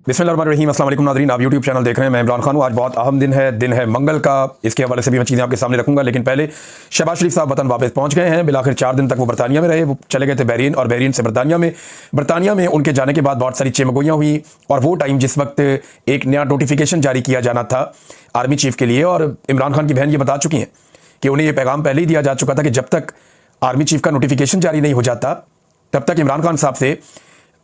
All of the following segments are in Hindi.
बिस्मिल्लाहिर्रहमानिर्रहीम। अस्सलाम वालेकुम नाज़रीन, आप यूट्यूब चैनल देख रहे हैं। मैं इमरान खान हूँ। आज बहुत अहम दिन है मंगल का। इसके हवाले से भी मैं चीज़ें आपके सामने रखूंगा, लेकिन पहले शहबाज शरीफ साहब वतन वापस पहुँच गए हैं। बिलाखिर 4 दिन तक वो बरतानिया में रहे। वो चले गए थे बहरीन और बहरीन से बरतानिया में उनके जाने के बाद बहुत सारी चमगोइयाँ हुई। और वो टाइम जिस वक्त एक नया नोटिफिकेशन जारी किया जाना था आर्मी चीफ के लिए, और इमरान खान की बहन ये बता चुकी हैं कि उन्हें ये पैगाम पहले ही दिया जा चुका था कि जब तक आर्मी चीफ का नोटिफिकेशन जारी नहीं हो जाता तब तक इमरान खान साहब से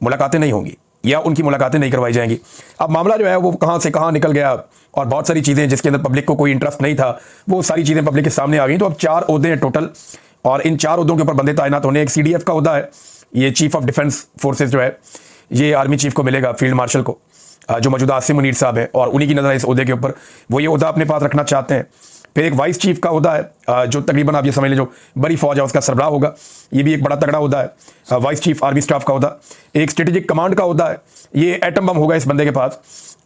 मुलाकातें नहीं होंगी या उनकी मुलाकातें नहीं करवाई जाएंगी। अब मामला जो है वो कहाँ से कहाँ निकल गया, और बहुत सारी चीज़ें जिसके अंदर पब्लिक को कोई इंटरेस्ट नहीं था वो सारी चीज़ें पब्लिक के सामने आ गई। तो अब 4 ओहदे हैं टोटल, और इन 4 ओहदों के ऊपर बंदे तैनात होने। एक CDF का ओहदा है, ये चीफ ऑफ डिफेंस फोर्सेज जो है ये आर्मी चीफ को मिलेगा, फील्ड मार्शल को, जो मौजूदा आसिम मुनीर साहब है, और उन्हीं की नज़र इस ओहदे के ऊपर, वो ये ओहदा अपने पास रखना चाहते हैं। फिर एक वाइस चीफ का ओहदा है, जो तकरीबन आप ये समझ लें जो बड़ी फौज है उसका सरबराह होगा, ये भी एक बड़ा तगड़ा ओहदा है। वाइस चीफ आर्मी स्टाफ का ओहदा। एक स्ट्रेटेजिक कमांड का ओहदा है, ये एटम बम होगा इस बंदे के पास,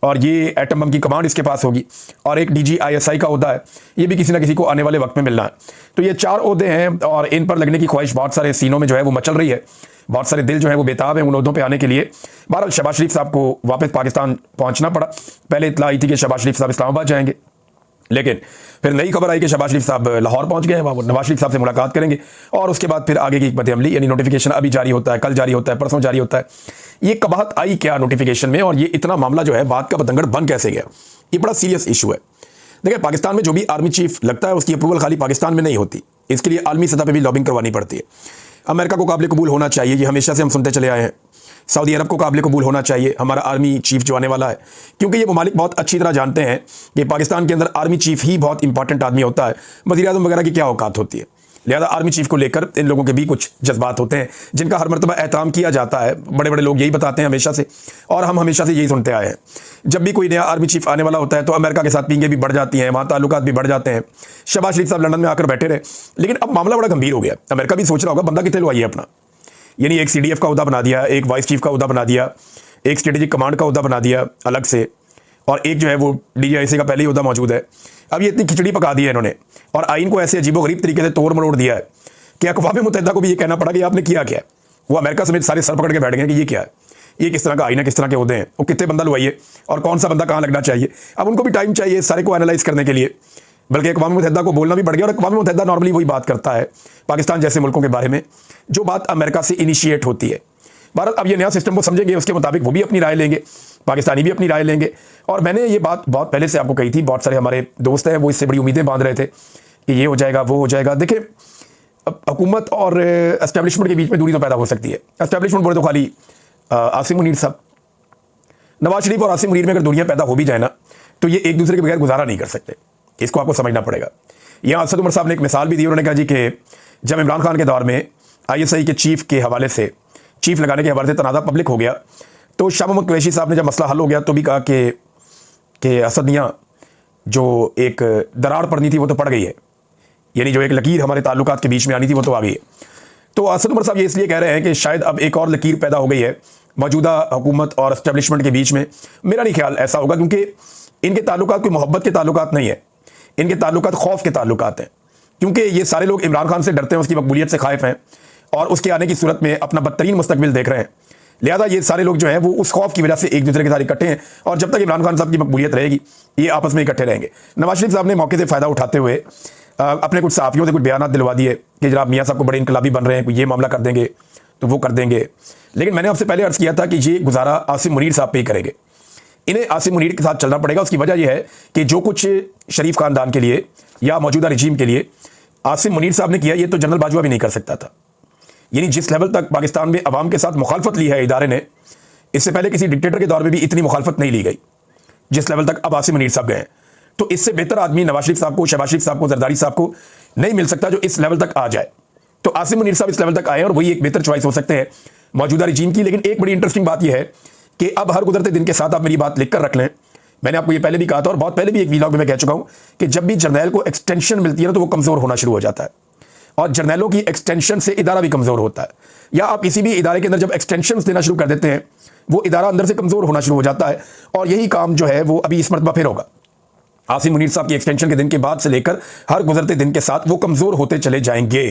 और ये एटम बम की कमांड इसके पास होगी। और एक DG ISI का ओहदा है, ये भी किसी ना किसी को आने वाले वक्त में मिलना है। तो ये 4 ओहदे हैं, और इन पर लगने की ख्वाहिश बहुत सारे सीनों में जो है वो मचल रही है। बहुत सारे दिल जो है वो बेताब है उन ओहदों पे आने के लिए। बहरहाल शहबाज शरीफ साहब को वापस पाकिस्तान पहुंचना पड़ा। पहले इत्तला आई थी कि शहबाज शरीफ साहब इस्लामाबाद जाएंगे, लेकिन फिर नई खबर आई कि शहबाज शरीफ साहब लाहौर पहुंच गए हैं, वहाँ नवाज शरीफ साहब से मुलाकात करेंगे, और उसके बाद फिर आगे की हिकमत अमली, यानी नोटिफिकेशन अभी जारी होता है, कल जारी होता है, परसों जारी होता है। ये कबाहत आई क्या नोटिफिकेशन में, और ये इतना मामला जो है बात का बतंगड़ बन कैसे गया, ये बड़ा सीरियस इशू है। देखिए, पाकिस्तान में जो भी आर्मी चीफ लगता है उसकी अप्रूवल खाली पाकिस्तान में नहीं होती, इसके लिए आलमी सतह पर भी लॉबिंग करवानी पड़ती है। अमेरिका को काबिल कबूल होना चाहिए, ये हमेशा से हम सुनते चले आए हैं। सऊदी अरब को काबिल कबूल होना चाहिए हमारा आर्मी चीफ जो आने वाला है, क्योंकि ये ममालिक बहुत अच्छी तरह जानते हैं कि पाकिस्तान के अंदर आर्मी चीफ ही बहुत इंपॉर्टेंट आदमी होता है। वज़ीर आज़म वगैरह की क्या औकात होती है, लिहाजा आर्मी चीफ को लेकर इन लोगों के भी कुछ जज्बात होते हैं जिनका हर मरतबा एहतराम किया जाता है। बड़े बड़े लोग यही बताते हैं हमेशा से, और हम हमेशा से यही सुनते आए हैं। जब भी कोई नया आर्मी चीफ आने वाला होता है तो अमेरिका के साथ पींगे भी बढ़ जाती हैं, वहाँ ताल्लुकात भी बढ़ जाते हैं। शहबाज शरीफ साहब लंदन में आकर बैठे रहे, लेकिन अब मामला बड़ा गंभीर हो गया। अमेरिका भी सोच रहा होगा बंदा कितने लो आइए अपना, यानी एक CDF का उहदा बना दिया, एक वाइस चीफ का उहदा बना दिया, एक स्ट्रेटेजिक कमांड का उहदा बना दिया अलग से, और एक जो है वो DG ISI का पहले ही उहदा मौजूद है। अब ये इतनी खिचड़ी पका दी है इन्होंने, और आइन को ऐसे अजीबोगरीब तरीके से तोड़ मरोड़ दिया है कि अक़वाम मुत्तहिदा को भी ये कहना पड़ा कि आपने किया क्या है। वो अमेरिका समेत सारे सर पकड़ के बैठ गए कि ये क्या है, ये किस तरह का आइन है, किस तरह के उहदे हैं, वो कितने बंदा लुआइए और कौन सा बंदा कहाँ लगना चाहिए। अब उनको भी टाइम चाहिए सारे को एनालाइज करने के लिए, बल्कि अक़वाम मुत्तहिदा को बोलना भी बढ़ गया। और अक़वाम मुत्तहिदा नॉर्मली वही बात करता है पाकिस्तान जैसे मुल्कों के बारे में जो बात अमेरिका से इनिशिएट होती है। भारत अब ये नया सिस्टम वो समझेंगे, उसके मुताबिक वो भी अपनी राय लेंगे, पाकिस्तानी भी अपनी राय लेंगे। और मैंने ये बात बहुत पहले से आपको कही थी, बहुत सारे हमारे दोस्त हैं वो इससे बड़ी उम्मीदें बांध रहे थे कि ये हो जाएगा वो हो जाएगा। देखिए, हुकूमत और एस्टेब्लिशमेंट के बीच में दूरी तो पैदा हो सकती है। एस्टेब्लिशमेंट बोले तो खाली आसिम मुनीर साहब, नवाज शरीफ और आसिम मुनीर में अगर दूरियां पैदा हो भी जाए ना तो ये एक दूसरे के बगैर गुजारा नहीं कर सकते, इसको आपको समझना पड़ेगा। यहाँ असद उमर साहब ने एक मिसाल भी दी, उन्होंने कहा जी कि जब इमरान खान के दौर में ISI के चीफ के हवाले से, चीफ लगाने के हवाले से तनाज़ा पब्लिक हो गया, तो शाह मोहम्मद कुरैशी साहब ने जब मसला हल हो गया तो भी कहा कि असद मियां जो एक दरार पड़नी थी वो तो पड़ गई है, यानी जो एक लकीर हमारे ताल्लुकात के बीच में आनी थी वो तो आ गई है। तो असद उमर साहब ये इसलिए कह रहे हैं कि शायद अब एक और लकीर पैदा हो गई है मौजूदा हुकूमत और एस्टेब्लिशमेंट के बीच में। मेरा नहीं ख्याल ऐसा होगा, क्योंकि इनके ताल्लुकात कोई मोहब्बत के ताल्लुकात नहीं है, इनके ताल्लुकात खौफ के ताल्लुकात हैं, क्योंकि ये सारे लोग इमरान खान से डरते हैं, उसकी मकबूलियत से खाइफ हैं, और उसके आने की सूरत में अपना बदतरीन मुस्तकबिल देख रहे हैं। लिहाजा ये सारे लोग जो हैं वो उस खौफ की वजह से एक दूसरे के साथ इकट्ठे हैं, और जब तक इमरान खान साहब की मकबूलियत रहेगी ये आपस में इकट्ठे रहेंगे। नवाज शरीफ साहब ने मौके से फ़ायदा उठाते हुए अपने कुछ सहाफ़ियों से कुछ बयान दिलवा दिए कि जनाब मियाँ साहब को बड़े इनकलाबी बन रहे हैं, ये मामला कर देंगे तो वो कर देंगे। लेकिन मैंने आपसे पहले अर्ज़ किया था कि ये गुजारा आसिम मुनीर साहब पे ही करेंगे, इन्हें आसिम मुनीर के साथ चलना पड़ेगा। उसकी वजह यह है कि जो कुछ शरीफ खानदान के लिए या मौजूदा रजीम के लिए आसिम मुनीर साहब ने किया, ये तो जनरल बाजवा भी नहीं कर सकता था। यानी जिस लेवल तक पाकिस्तान में अवाम के साथ मुखालफत ली है इदारे ने, इससे पहले किसी डिक्टेटर के दौर में भी इतनी मुखालफत नहीं ली गई जिस लेवल तक अब आसिम मुनीर साहब गए। तो इससे बेहतर आदमी नवाज शरीफ साहब को, शहबाज शरीफ साहब को, जरदारी साहब को नहीं मिल सकता जो इस लेवल तक आ जाए। तो आसिम मुनीर साहब इस लेवल तक आए और वही एक बेहतर चॉइस हो सकते हैं मौजूदा रजीम की। लेकिन एक बड़ी इंटरेस्टिंग बात यह है कि अब हर गुजरते दिन के साथ आप मेरी बात लिख कर रख लें, मैंने आपको ये पहले भी कहा था और बहुत पहले भी एक वीलॉग में मैं कह चुका हूं कि जब भी जर्नैल को एक्सटेंशन मिलती है ना तो वो कमज़ोर होना शुरू हो जाता है, और जर्नैलों की एक्सटेंशन से इदारा भी कमज़ोर होता है। या आप किसी भी इदारे के अंदर जब एक्सटेंशन देना शुरू कर देते हैं वो इदारा अंदर से कमज़ोर होना शुरू हो जाता है, और यही काम जो है वो अभी इस मरतबा फिर होगा। आसिम मुनीर साहब की एक्सटेंशन के दिन के बाद से लेकर हर गुजरते दिन के साथ वो कमज़ोर होते चले जाएंगे।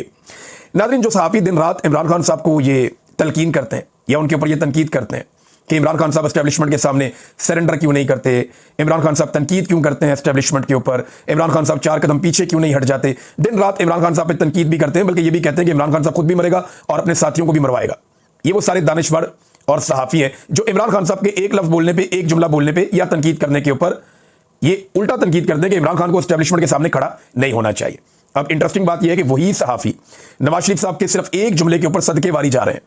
नाज़रीन, जो सहाफ़ी दिन रात इमरान खान साहब को ये तलकीन करते हैं या उनके ऊपर ये तनकीद करते हैं कि इमरान खान साहब एस्टेब्लिशमेंट के सामने सरेंडर क्यों नहीं करते, इमरान खान साहब तनकीद क्यों करते हैं एस्टेब्लिशमेंट के ऊपर, इमरान खान साहब 4 कदम पीछे क्यों नहीं हट जाते। दिन रात इमरान खान साहब पे तनकीद भी करते हैं, बल्कि ये भी कहते हैं कि इमरान खान साहब खुद भी मरेगा और अपने साथियों को भी मरवाएगा। ये वो सारे दानिश्वर और सहाफ़ी हैं जो इमरान खान साहब के एक लफ्ज़ बोलने पे, एक जुमला बोलने पे या तनकीद करने के ऊपर ये उल्टा तनकीद करते हैं कि इमरान खान को एस्टेब्लिशमेंट के सामने खड़ा नहीं होना चाहिए। अब इंटरेस्टिंग बात यह है कि वही सहाफ़ी नवाज शरीफ साहब के सिर्फ एक जुमले के ऊपर सदके वारी जा रहे हैं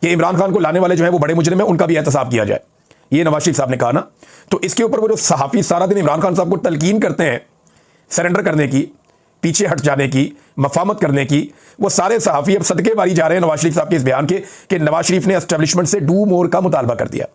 कि इमरान खान को लाने वाले जो है वो बड़े मुजरिम है, उनका भी एहतसाब किया जाए। ये नवाज शरीफ साहब ने कहा ना, तो इसके ऊपर वो जो सहाफ़ी सारा दिन इमरान खान साहब को तलकीन करते हैं सरेंडर करने की, पीछे हट जाने की, मफामत करने की, वो सारे सहाफ़ी अब सदके वारी जा रहे हैं नवाज शरीफ साहब के इस बयान के कि नवाज शरीफ ने एस्टेब्लिशमेंट से डू मोर का मुतालबा कर दिया।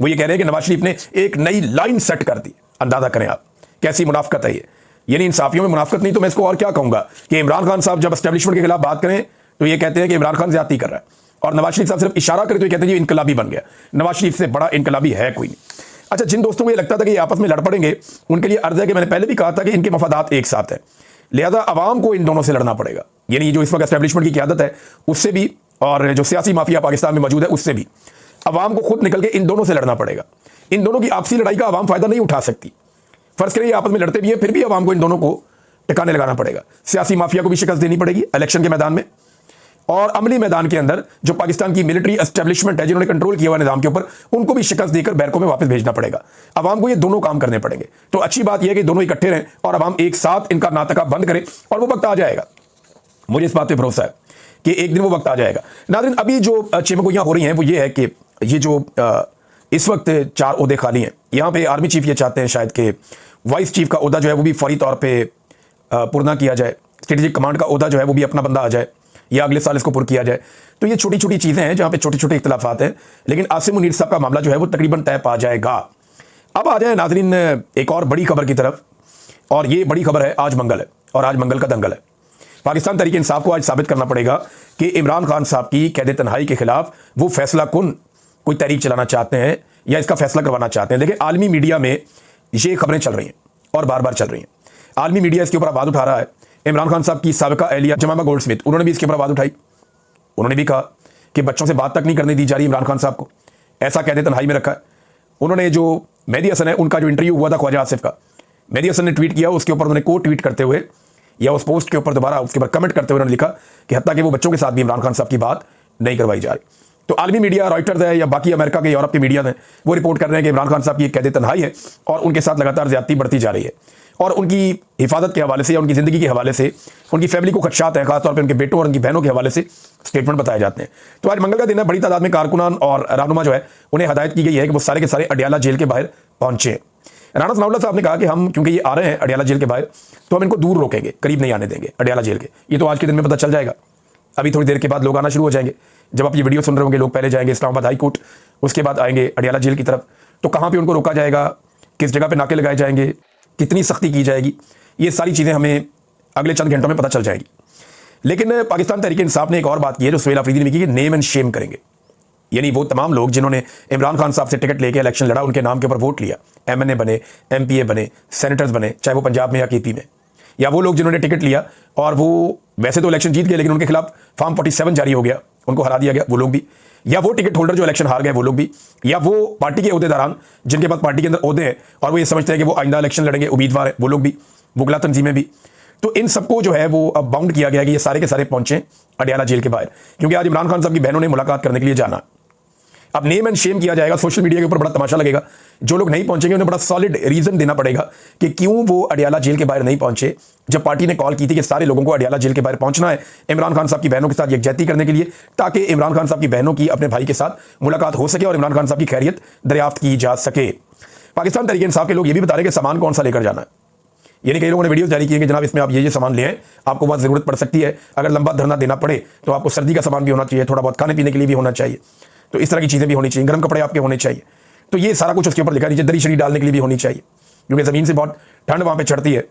वो ये कह रहे हैं कि नवाज शरीफ ने एक नई लाइन सेट कर दी। अंदाजा करें आप कैसी मुनाफकत है ये। यानी इन साफियों में मुनाफकत नहीं तो मैं इसको और क्या कहूंगा कि इमरान खान साहब जब एस्टेब्लिशमेंट के खिलाफ बात करें तो ये कहते हैं कि इमरान खान ज्यादती कर रहा है, और नवाज शरीफ साहब सिर्फ इशारा करे तो ये कहते हैं ये इनकलाबी बन गया। नवाज शरीफ से बड़ा इनकलाबी है कोई नहीं। अच्छा, जिन दोस्तों को ये लगता था कि ये आपस में लड़ पड़ेंगे, उनके लिए अर्ज है कि मैंने पहले भी कहा था कि इनके मफादात एक साथ है, लिहाजा अवाम को इन दोनों से लड़ना पड़ेगा। यानी जो इस वक्त एस्टेब्लिशमेंट की क़यादत है उससे भी, और जो सियासी माफिया पाकिस्तान में मौजूद है उससे भी, अवाम को खुद निकल के इन दोनों से लड़ना पड़ेगा। इन दोनों की आपसी लड़ाई का अवाम फायदा नहीं उठा सकती। फर्ज करें ये आपस में लड़ते भी है, फिर भी अवाम को इन दोनों को टिकाने लगाना पड़ेगा। सियासी माफिया को भी शिकस्त देनी पड़ेगी इलेक्शन के मैदान में, और अमली मैदान के अंदर जो पाकिस्तान की मिलिट्री एस्टेब्लिशमेंट है जिन्होंने कंट्रोल किया हुआ निजाम के ऊपर, उनको भी शिकस्त देकर बैरकों में वापस भेजना पड़ेगा। अवाम को ये दोनों काम करने पड़ेंगे। तो अच्छी बात यह है कि दोनों इकट्ठे रहें और अवाम एक साथ इनका नाटका बंद करे, और वो वक्त आ जाएगा। मुझे इस बात पर भरोसा है कि एक दिन वो वक्त आ जाएगा। नाज़रीन, अभी जो चिमगोइयां हो रही हैं वो ये है कि ये जो इस वक्त 4 ओहदे खाली हैं। यहाँ पे आर्मी चीफ ये चाहते हैं शायद कि वाइस चीफ का ओहदा जो है वो भी फौरी तौर पे पुर किया जाए, स्ट्रेटेजिक कमांड का ओहदा जो है वो भी अपना बंदा आ जाए या अगले साल इसको पुर किया जाए। तो ये छोटी छोटी चीज़ें हैं जहाँ पे छोटे छोटे इख्तलाफात हैं, लेकिन आसिम मुनीर साहब का मामला जो है वो तकरीबन तय पा जाएगा। अब आ जाए नाज़रीन एक और बड़ी खबर की तरफ, और ये बड़ी खबर है आज मंगल है, और आज मंगल का दंगल है। पाकिस्तान तहरीक इंसाफ को आज साबित करना पड़ेगा कि इमरान खान साहब की कैद तन्हाई के खिलाफ वो फैसला कुन कोई तहरीक चलाना चाहते हैं या इसका फैसला करवाना चाहते हैं। देखिए, आलमी मीडिया में ये खबरें चल रही हैं और बार बार चल रही हैं। आलमी मीडिया इसके ऊपर आवाज़ उठा रहा है। इमरान खान साहब की साबिका एहलिया जमामा गोल्डस्मिथ, उन्होंने भी इसके ऊपर आवाज़ उठाई। उन्होंने भी कहा कि बच्चों से बात तक नहीं करने दी जा रही इमरान खान साहब को, ऐसा कैद तन्हाई में रखा है। उन्होंने जो मेहदी हसन है उनका जो इंटरव्यू हुआ था ख्वाजा आसिफ का, मेहदी हसन ने ट्वीट किया, उसके ऊपर उन्होंने को ट्वीट करते हुए या उस पोस्ट के ऊपर दोबारा उसके ऊपर कमेंट करते हुए उन्होंने लिखा कि हत्ता कि वो बच्चों के साथ भी इमरान खान साहब की बात नहीं करवाई जा रही। तो आलमी मीडिया, रॉयटर्स है या बाकी अमेरिका के, यूरोप के मीडिया हैं, वो रिपोर्ट कर रहे हैं कि इमरान खान साहब की एक कैद तन्हाई है और उनके साथ लगातार ज्यादती बढ़ती जा रही है, और उनकी हिफाजत के हवाले से या उनकी ज़िंदगी के हवाले से उनकी फैमिली को खदशात हैं, खासतौर पर उनके बेटों और उनकी बहनों के हवाले से स्टेटमेंट बताए जाते हैं। तो आज मंगल का दिन है, बड़ी तादाद में कारकुनान और रहनुमा जो है उन्हें हदायत की गई है कि वो सारे के सारे अडियाला जेल के बाहर पहुंचे। राणा सनाउल्लाह साहब ने कहा कि हम क्योंकि ये आ रहे हैं अडियाला जेल के बाहर, तो हम इनको दूर रोकेंगे, करीब नहीं आने देंगे अडियाला जेल के। ये तो आज के दिन में पता चल जाएगा। अभी थोड़ी देर के बाद लोग आना शुरू हो जाएंगे। जब आप ये वीडियो सुन रहे होंगे, लोग पहले जाएंगे इस्लामाबाद हाई कोर्ट, उसके बाद आएंगे अडियाला जेल की तरफ। तो कहाँ पे उनको रोका जाएगा, किस जगह पे नाके लगाए जाएंगे, कितनी सख्ती की जाएगी, ये सारी चीज़ें हमें अगले चंद घंटों में पता चल जाएगी। लेकिन पाकिस्तान तहरीक इंसाफ ने एक और बात की है जो सुहेल अफरीदी ने की, नेम एंड शेम करेंगे। यानी वो तमाम लोग जिन्होंने इमरान खान साहब से टिकट लेके इलेक्शन लड़ा, उनके नाम के ऊपर वोट लिया, MNA बने, MPA बने, सेनेटर्स बने, चाहे वो पंजाब में या KP में, या वो लोग जिन्होंने टिकट लिया और वो वैसे तो इलेक्शन जीत गए लेकिन उनके खिलाफ फॉर्म 47 जारी हो गया, उनको हरा दिया गया, वो लोग भी, या वो टिकट होल्डर जो इलेक्शन हार गए वो लोग भी, या वो पार्टी के ओहदेदारान जिनके पास पार्टी के अंदर ओहदे हैं और वो ये समझते हैं कि वो आइंदा इलेक्शन लड़ेंगे, उम्मीदवार है, वो लोग भी, वुकला तंजीमें भी। तो इन सबको जो है वो अब बाउंड किया गया कि ये सारे के सारे पहुंचे अडियाला जेल के बाहर, क्योंकि आज इमरान खान साहब की बहनों ने मुलाकात करने के लिए जाना। अब नेम एंड शेम किया जाएगा, सोशल मीडिया के ऊपर बड़ा तमाशा लगेगा। जो लोग नहीं पहुंचेंगे उन्हें बड़ा सॉलिड रीजन देना पड़ेगा कि क्यों वो अडियाला जेल के बाहर नहीं पहुंचे, जब पार्टी ने कॉल की थी कि सारे लोगों को अडियाला जेल के बाहर पहुंचना है इमरान खान साहब की बहनों के साथ यकजहती करने के लिए, ताकि इमरान खान साहब की बहनों की अपने भाई के साथ मुलाकात हो सके और इमरान खान साहब की खैरियत दरियाफ्त की जा सके। पाकिस्तान तहरीक इंसाफ के लोग ये भी बता रहे हैं कि सामान कौन सा लेकर जाना है। यानी कई लोगों ने वीडियो जारी किए कि जनाब इसमें आप ये सामान ले आए, आपको बहुत ज़रूरत पड़ सकती है, अगर लंबा धरना देना पड़े तो आपको सर्दी का सामान भी होना चाहिए, थोड़ा बहुत खाने पीने के लिए भी होना चाहिए, तो इस तरह की चीज़ें भी होनी चाहिए, गर्म कपड़े आपके होने चाहिए। तो ये सारा कुछ उसके ऊपर लिखा, नीचे दरी शरी डालने के लिए भी होनी चाहिए, क्योंकि ज़मीन से बहुत ठंड वहाँ पे चढ़ती है,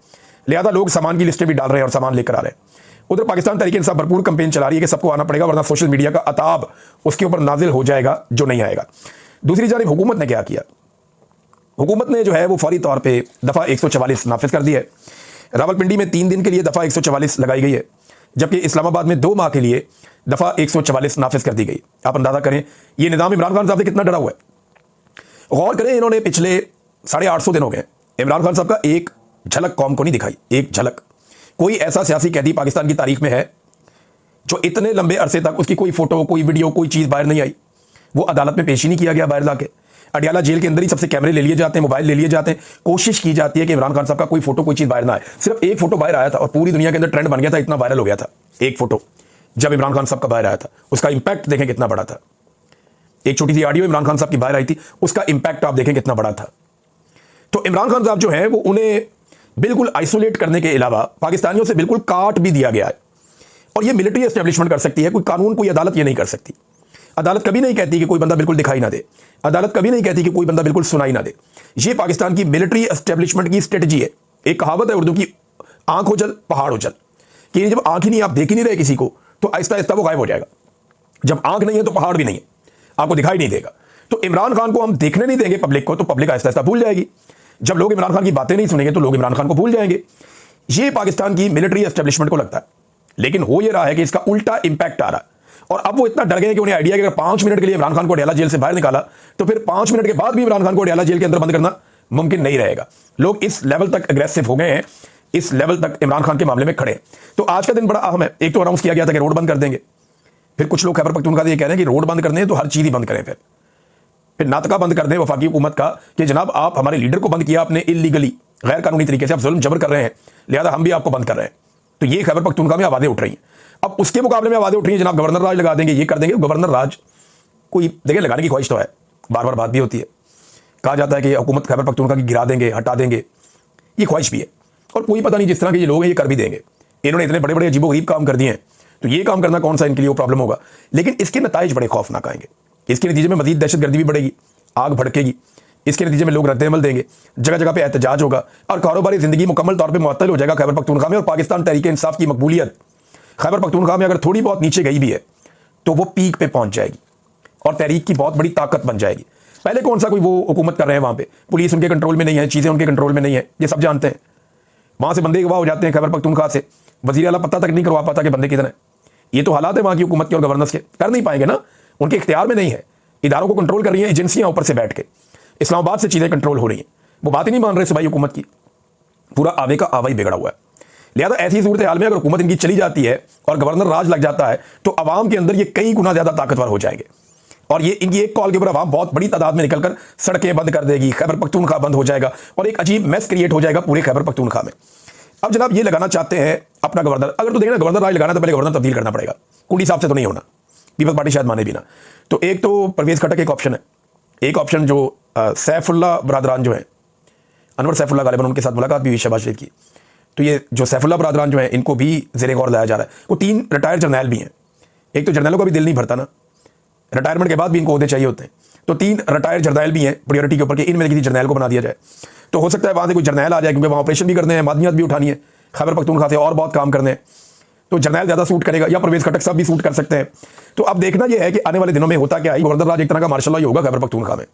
लिहाजा लोग सामान की लिस्टें भी डाल रहे हैं और सामान लेकर आ रहे हैं। उधर पाकिस्तान तहरीक इंसाफ भरपूर कंपेन चला रही है कि सबको आना पड़ेगा, वरना सोशल मीडिया का अताब उसके ऊपर नाजिल हो जाएगा जो नहीं आएगा। दूसरी जानिब हुकूमत ने क्या किया, हुकूमत ने जो है वो फौरी तौर पर दफ़ा 144 नाफिज कर दी है। रावलपिंडी में 3 दिन के लिए दफ़ा 144 लगाई गई है। जबकि इस्लामाबाद में 2 माह के लिए दफ़ा 144 नाफिज कर दी गई। आप अंदाज़ा करें ये निज़ाम इमरान खान साहब से कितना डरा हुआ है। गौर करें, इन्होंने पिछले 850 दिन हो गए इमरान खान साहब का एक झलक कौम को नहीं दिखाई, एक झलक। कोई ऐसा सियासी कैदी पाकिस्तान की तारीख में है जो इतने लंबे अरसे तक उसकी कोई फोटो, कोई वीडियो, कोई चीज़ बाहर नहीं आई, वो अदालत में पेश ही नहीं किया गया बाहर लाके। अडियाला जेल के अंदर ही सबसे कैमरे ले लिए जाते हैं, मोबाइल ले लिए जाते हैं, कोशिश की जाती है कि इमरान खान साहब का कोई फोटो, कोई चीज़ बाहर ना आए। सिर्फ एक फोटो बाहर आया था और पूरी दुनिया के अंदर ट्रेंड बन गया था, इतना वायरल हो गया था एक फोटो जब इमरान खान साहब का बाहर आया था। उसका इंपैक्ट देखें कितना बड़ा था। एक छोटी सी ऑडियो इमरान खान साहब की बाहर आई थी, उसका इंपैक्ट आप देखें कितना बड़ा था। तो इमरान खान साहब जो है वो उन्हें बिल्कुल आइसोलेट करने के अलावा पाकिस्तानियों से बिल्कुल काट भी दिया गया है। और ये मिलिट्री एस्टेब्लिशमेंट कर सकती है, कोई कानून, कोई अदालत ये नहीं कर सकती। अदालत कभी नहीं कहती कि कोई बंदा बिल्कुल दिखाई ना दे, अदालत कभी नहीं कहती कि कोई बंदा बिल्कुल सुनाई ना दे। ये पाकिस्तान की मिलिट्री एस्टेब्लिशमेंट की स्ट्रेटजी है। एक कहावत है उर्दू की, आंख हो जल पहाड़ हो जल, कि जब आंख ही नहीं, आप देख ही नहीं रहे किसी को, तो आहिस्ता आहिस्ता वो गायब हो जाएगा। जब आंख नहीं है तो पहाड़ भी नहीं है, आपको दिखाई नहीं देगा। तो इमरान खान को हम देखने नहीं देंगे पब्लिक को, तो पब्लिक आहिस्ता आहिस्ता भूल जाएगी। जब लोग इमरान खान की बातें नहीं सुनेंगे तो लोग इमरान खान को भूल जाएंगे। ये पाकिस्तान की मिलिट्री एस्टेब्लिशमेंट को लगता है। लेकिन हो ये रहा है कि इसका उल्टा इंपैक्ट आ रहा है। और अब वो इतना डर गए कि उन्हें आइडिया कि अगर 5 मिनट के लिए इमरान खान को अडियाला जेल से बाहर निकाला तो फिर 5 मिनट के बाद भी इमरान खान को अडियाला जेल के अंदर बंद करना मुमकिन नहीं रहेगा। लोग इस लेवल तक अग्रेसिव हो गए हैं, इस लेवल तक इमरान खान के मामले में खड़े हैं। तो आज का दिन बड़ा अहम है। एक तो अनाउंस किया गया था कि रोड बंद कर देंगे, फिर कुछ लोग खैबर पख्तूनख्वा ये कह रहे हैं कि रोड बंद करने तो हर चीज ही बंद करें, फिर नाटका बंद कर दें वफाकी हुकूमत का कि जनाब आप हमारे लीडर को बंद किया आपने इलीगली, गैर कानूनी तरीके से, आप जुल्म जबर कर रहे हैं, लिहाजा हम भी आपको बंद कर रहे हैं। तो ये खैबर पख्तूनख्वा में आवाजें उठ रही हैं। अब उसके मुकाबले में आवाजें उठ रही हैं जनाब गवर्नर राज लगा देंगे, ये कर देंगे। गवर्नर राज कोई देखिए लगाने की ख्वाहिश तो है, बार बार बात भी होती है, कहा जाता है कि हुकूमत खैबर पख्तूनख्वा की गिरा देंगे, हटा देंगे, ये ख्वाहिश भी है। और कोई पता नहीं जिस तरह के ये लोग हैं ये कर भी देंगे। इन्होंने इतने बड़े बड़े अजीबोगरीब काम कर दिए हैं, तो ये काम करना कौन सा इनके लिए वो प्रॉब्लम होगा। लेकिन इसके नताइज बड़े खौफनाक आएंगे। इसके नतीजे में मजीद दहशतगर्दी भी बढ़ेगी, आग भड़केगी। इसके नतीजे में लोग रद्द-ए-अमल देंगे, जगह जगह पे एहतजाज होगा और कारोबारी जिंदगी मुकम्मल तौर पे मुअत्तल हो जाएगा खैबर पख्तूनख्वा में। और पाकिस्तान तहरीक इंसाफ की मकबूलियत खैबर पख्तूनख्वा में अगर थोड़ी बहुत नीचे गई भी है तो वो पीक पे पहुंच जाएगी और तहरीक की बहुत बड़ी ताकत बन जाएगी। पहले कौन सा कोई वो हुकूमत कर रहे हैं, वहां पे पुलिस उनके कंट्रोल में नहीं है, चीजें उनके कंट्रोल में नहीं है, ये सब जानते हैं। वहां से बंदे गवाह हो जाते हैं खैबर पख्तूनख्वा से, वजीर आला पता तक नहीं करवा पाता कि बंदे किधर है। ये तो हालात है वहां की हुकूमत के और गवर्नेंस के, कर नहीं पाएंगे ना, उनके इख्तियार में नहीं है। इदारों को कंट्रोल कर रही हैं एजेंसियां ऊपर से बैठ के, इस्लामाबाद से चीजें कंट्रोल हो रही हैं, वो बात ही नहीं मान रहे सूबाई हुकूमत की। पूरा आवे का आवा ही बिगड़ा हुआ है। लिहाजा ऐसी सूरत हाल में अगर हुकूमत इनकी चली जाती है और गवर्नर राज लग जाता है तो अवाम के अंदर ये कई गुना ज्यादा ताकतवर हो जाएंगे और ये इनकी एक कॉल के ऊपर अवाम बहुत बड़ी तादाद में निकलकर सड़कें बंद कर देगी, खैबर पख्तूनख्वा बंद हो जाएगा और एक अजीब मैस क्रिएट हो जाएगा पूरे खैबर पख्तूनख्वा में। अब जनाब ये लगाना चाहते हैं अपना गवर्नर, अगर तो देखना गवर्नर राज लगाना तो पहले गवर्नर तब्दील करना पड़ेगा, कुंडी साहब से तो नहीं होना, पीपल्स पार्टी शायद माने भी ना। तो एक तो परवेज खटक एक ऑप्शन है, एक ऑप्शन जो सैफुल्ला बरादरान जो है, अनवर सैफुल्ला गालिबन उनके साथ मुलाकात भी हुई शहबाज शरीफ की। तो ये जो सैफुल्ला बरादरान जो है इनको भी ज़ेरे गौर लाया जा रहा है। वो 3 रिटायर्ड जर्नैल भी हैं, एक तो जर्नैलों का भी दिल नहीं भरता ना, रिटायरमेंट के बाद भी इनको ओहदे चाहिए होते हैं, तो 3 रिटायर्ड जर्नैल भी हैं प्रायोरिटी के ऊपर कि इनमें किसी जर्नैल को बना दिया जाए। तो हो सकता है वहाँ से कोई जर्नैल आ जाए, क्योंकि वहाँ ऑपरेशन भी करने हैं, मादनियत भी उठानी है, खैबर पख्तूनख्वा से और बहुत काम करने हैं, तो जर्नैल ज़्यादा सूट करेगा, या परवेज खटक साहब भी सूट कर सकते हैं। तो अब देखना यह है कि आने वाले दिनों में होता क्या है। गवर्नर राज एक तरह का मार्शल लॉ ही होगा खैबर पख्तूनख्वा में,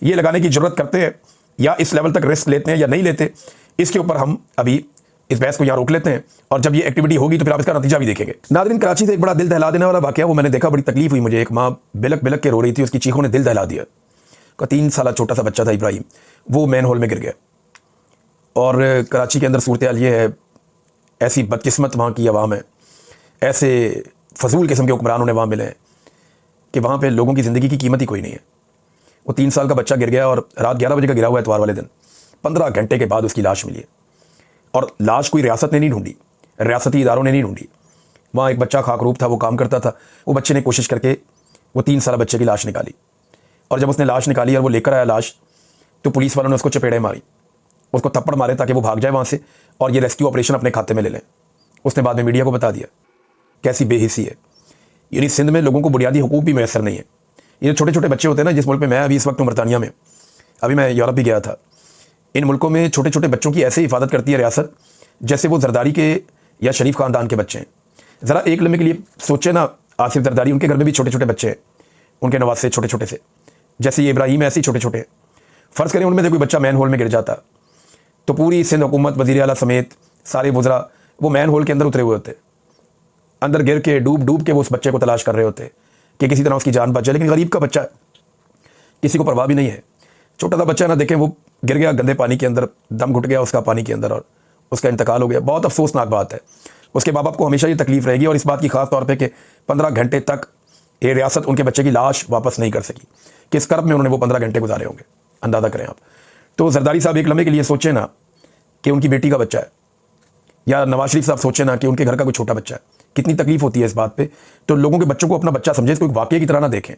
ये लगाने की जरूरत करते हैं या इस लेवल तक रिस्क लेते हैं या नहीं लेते, इसके ऊपर हम अभी इस बहस को यहाँ रोक लेते हैं और जब ये एक्टिविटी होगी तो फिर आप इसका नतीजा भी देखेंगे। नाज़रीन, कराची से एक बड़ा दिल दहला देने वाला वाकया वो मैंने देखा, बड़ी तकलीफ हुई मुझे। एक माँ बिलक बिलक के रो रही थी, उसकी चीखों ने दिल दहला दिया। का 3 साल छोटा सा बच्चा था इब्राहिम, वो मैन होल में गिर गया। और कराची के अंदर सूरत हाल ये है, ऐसी बदकिस्मत वहाँ की आवाम है, ऐसे फजूल किस्म के हुक्मरान उन्हें वहाँ मिले हैं कि वहाँ पर लोगों की ज़िंदगी की कीमत ही कोई नहीं है। वो 3 साल का बच्चा गिर गया और रात 11 बजे का गिरा हुआ एतवार वाले दिन, 15 घंटे के बाद उसकी लाश मिली है। और लाश कोई रियासत ने नहीं ढूंढी, रियासती इदारों ने नहीं ढूंढी। वहाँ एक बच्चा खाकरूप था, वो काम करता था, वो बच्चे ने कोशिश करके वो 3 साल बच्चे की लाश निकाली। और जब उसने लाश निकाली और वो लेकर आया लाश, तो पुलिस वालों ने उसको चपेड़े मारी, उसको थप्पड़ मारे ताकि वो भाग जाए वहाँ से और ये रेस्क्यू ऑपरेशन अपने खाते में ले लें। उसने बाद में मीडिया को बता दिया। कैसी बेहिसी है। यानी सिंध में लोगों को बुनियादी हुकूक भी मैसर नहीं है। ये छोटे छोटे बच्चे होते हैं ना, जिस मुल्क में मैं अभी इस वक्त हूँ बरतानिया में, अभी मैं यूरोप भी गया था, इन मुल्कों में छोटे छोटे बच्चों की ऐसे हिफाजत करती है रियासत जैसे वो जरदारी के या शरीफ ख़ानदान के बच्चे हैं। ज़रा एक लम्हे के लिए सोचे ना, आसिफ जरदारी, उनके घर में भी छोटे छोटे बच्चे हैं, उनके नवासे छोटे छोटे से, जैसे ये इब्राहिम ऐसे ही छोटे छोटे। फ़र्ज़ करें उनमें से कोई बच्चा मैन होल में गिर जाता तो पूरी सिंध हुकूमत, वज़ीर आला समेत सारे वज़रा वो मैन होल के अंदर उतरे हुए होते। अंदर गिर के डूब डूब के वो उस बच्चे को तलाश कर रहे होते कि किसी तरह उसकी जान बच जाए, लेकिन गरीब का बच्चा है, किसी को परवाह भी नहीं है। छोटा सा बच्चा है ना, देखें वो गिर गया गंदे पानी के अंदर, दम घुट गया उसका पानी के अंदर और उसका इंतकाल हो गया। बहुत अफसोसनाक बात है। उसके माँ बाप को हमेशा ये तकलीफ रहेगी और इस बात की खास तौर पे कि 15 घंटे तक ये रियासत उनके बच्चे की लाश वापस नहीं कर सकी। किस करब में उन्होंने वो 15 घंटे गुजारे होंगे, अंदाज़ा करें आप। तो जरदारी साहब एक लम्हे के लिए सोचें ना कि उनकी बेटी का बच्चा है, या नवाज शरीफ साहब सोचें ना कि उनके घर का कोई छोटा बच्चा है। कितनी तकलीफ होती है इस बात पे। तो लोगों के बच्चों को अपना बच्चा समझे, इसको एक वाक़ये की तरह ना देखें।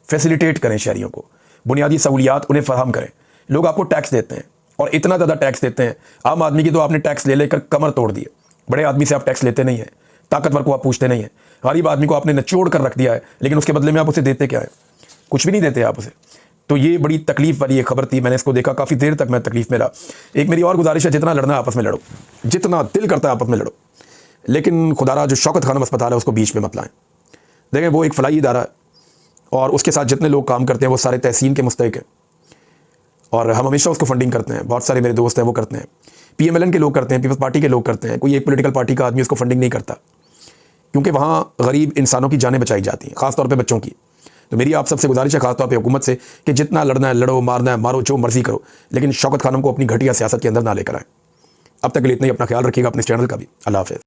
फैसिलिटेट करें शहरियों को, बुनियादी सहूलियात उन्हें फराहम करें। लोग आपको टैक्स देते हैं और इतना ज़्यादा टैक्स देते हैं, आम आदमी की तो आपने टैक्स ले लेकर कमर तोड़ दी है। बड़े आदमी से आप टैक्स लेते नहीं हैं, ताकतवर को आप पूछते नहीं हैं, गरीब आदमी को आपने निचोड़ कर रख दिया है, लेकिन उसके बदले में आप उसे देते क्या है? कुछ भी नहीं देते आप उसे। तो ये बड़ी तकलीफ वाली एक खबर थी, मैंने इसको देखा, काफ़ी देर तक मैं तकलीफ में रहा। एक मेरी और गुजारिश है, जितना लड़ना आपस में लड़ो, जितना दिल करता है आपस में लड़ो, लेकिन खुदारा जो शौकत खानम अस्पताल है उसको बीच में मत लाएं। देखें वो एक फलाई इदारा है और उसके साथ जितने लोग काम करते हैं वो सारे तहसीन के मुस्तहिक हैं और हम हमेशा उसको फंडिंग करते हैं। बहुत सारे मेरे दोस्त हैं वो करते हैं, PMLN के लोग करते हैं, पीपल्स पार्टी के लोग करते हैं। कोई एक पॉलिटिकल पार्टी का आदमी उसको फंडिंग नहीं करता, क्योंकि वहाँ गरीब इंसानों की जानें बचाई जाती हैं, ख़ासतौर पे बच्चों की। तो मेरी आप सबसे गुजारिश है, खासतौर पे हुकूमत से, कि जितना लड़ना है लड़ो, मारना है मारो, जो मर्जी करो, लेकिन शौकत खानम को अपनी घटिया सियासत के अंदर ना लेकर आए। अब तक के लिए इतना ही। अपना ख्याल रखिएगा, अपने चैनल का भी। अल्लाह हाफ़िज़।